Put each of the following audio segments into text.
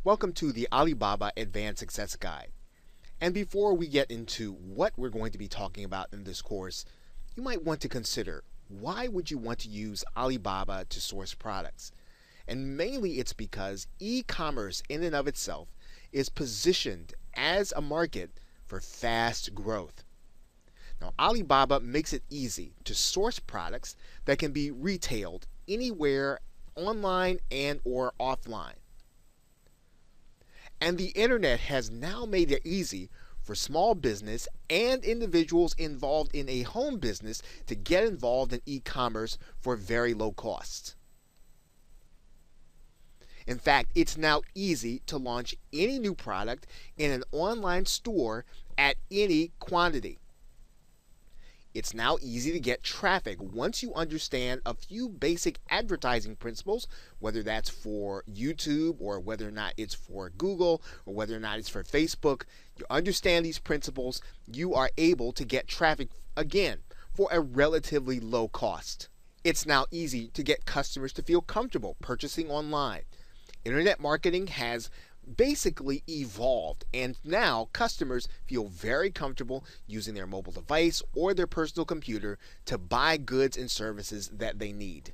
Welcome to the Alibaba Advanced Success Guide. And before we get into what we're going to be talking about in this course, you might want to consider, why would you want to use Alibaba to source products? And mainly it's because e-commerce in and of itself is positioned as a market for fast growth. Now, Alibaba makes it easy to source products that can be retailed anywhere, online and or offline. And the internet has now made it easy for small business and individuals involved in a home business to get involved in e-commerce for very low costs. In fact, it's now easy to launch any new product in an online store at any quantity. It's now easy to get traffic once you understand a few basic advertising principles, whether that's for YouTube or whether or not it's for Google or whether or not it's for Facebook. You understand these principles, you are able to get traffic again for a relatively low cost. It's now easy to get customers to feel comfortable purchasing online. Internet marketing has basically evolved, and now customers feel very comfortable using their mobile device or their personal computer to buy goods and services that they need.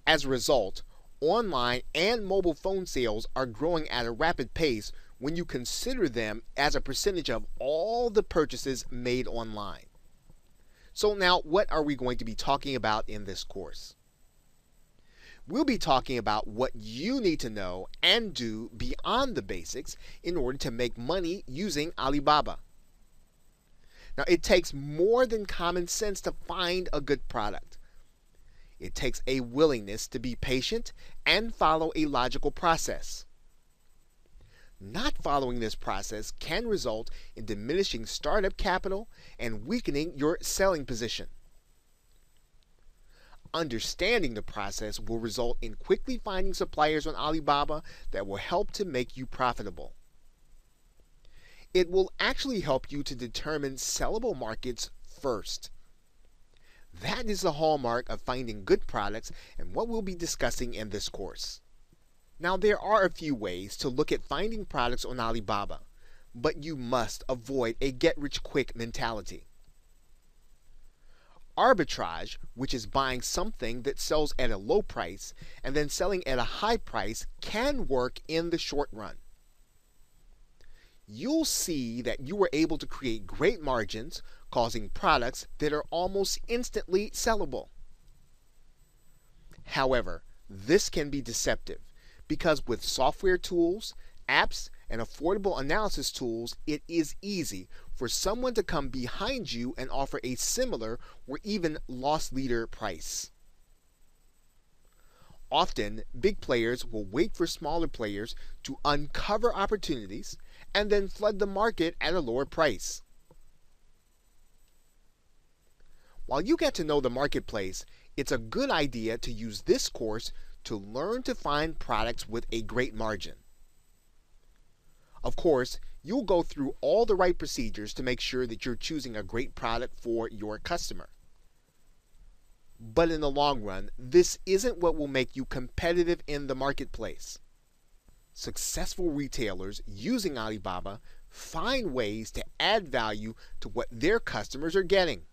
As a result, online and mobile phone sales are growing at a rapid pace when you consider them as a percentage of all the purchases made online. So now, what are we going to be talking about in this course? We'll be talking about what you need to know and do beyond the basics in order to make money using Alibaba. Now, it takes more than common sense to find a good product. It takes a willingness to be patient and follow a logical process. Not following this process can result in diminishing startup capital and weakening your selling position. Understanding the process will result in quickly finding suppliers on Alibaba that will help to make you profitable. It will actually help you to determine sellable markets first. That is the hallmark of finding good products and what we'll be discussing in this course. Now, there are a few ways to look at finding products on Alibaba, but you must avoid a get-rich-quick mentality. Arbitrage, which is buying something that sells at a low price and then selling at a high price, can work in the short run. You'll see that you were able to create great margins, causing products that are almost instantly sellable. However, this can be deceptive because with software tools, apps, and affordable analysis tools, it is easy for someone to come behind you and offer a similar or even loss leader price. Often, big players will wait for smaller players to uncover opportunities and then flood the market at a lower price. While you get to know the marketplace, it's a good idea to use this course to learn to find products with a great margin. Of course, you'll go through all the right procedures to make sure that you're choosing a great product for your customer. But in the long run, this isn't what will make you competitive in the marketplace. Successful retailers using Alibaba find ways to add value to what their customers are getting.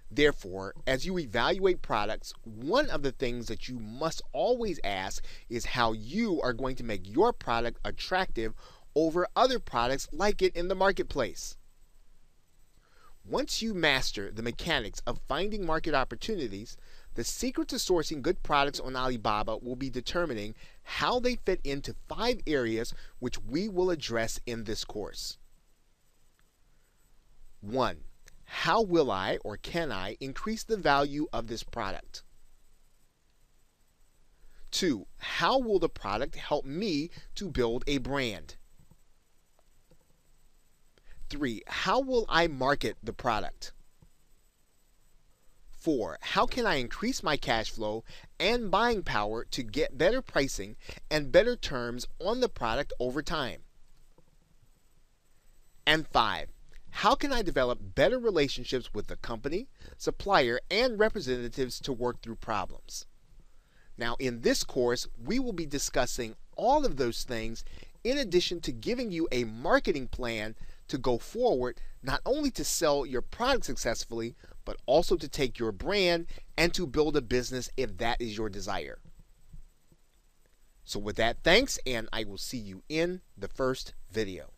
Therefore, as you evaluate products, one of the things that you must always ask is how you are going to make your product attractive over other products like it in the marketplace. Once you master the mechanics of finding market opportunities, the secret to sourcing good products on Alibaba will be determining how they fit into 5 areas which we will address in this course. 1. How will I or can I increase the value of this product? 2. How will the product help me to build a brand? 3. How will I market the product? 4. How can I increase my cash flow and buying power to get better pricing and better terms on the product over time? And 5. How can I develop better relationships with the company, supplier, and representatives to work through problems? Now, in this course, we will be discussing all of those things in addition to giving you a marketing plan to go forward, not only to sell your product successfully, but also to take your brand and to build a business if that is your desire. So with that, thanks, and I will see you in the first video.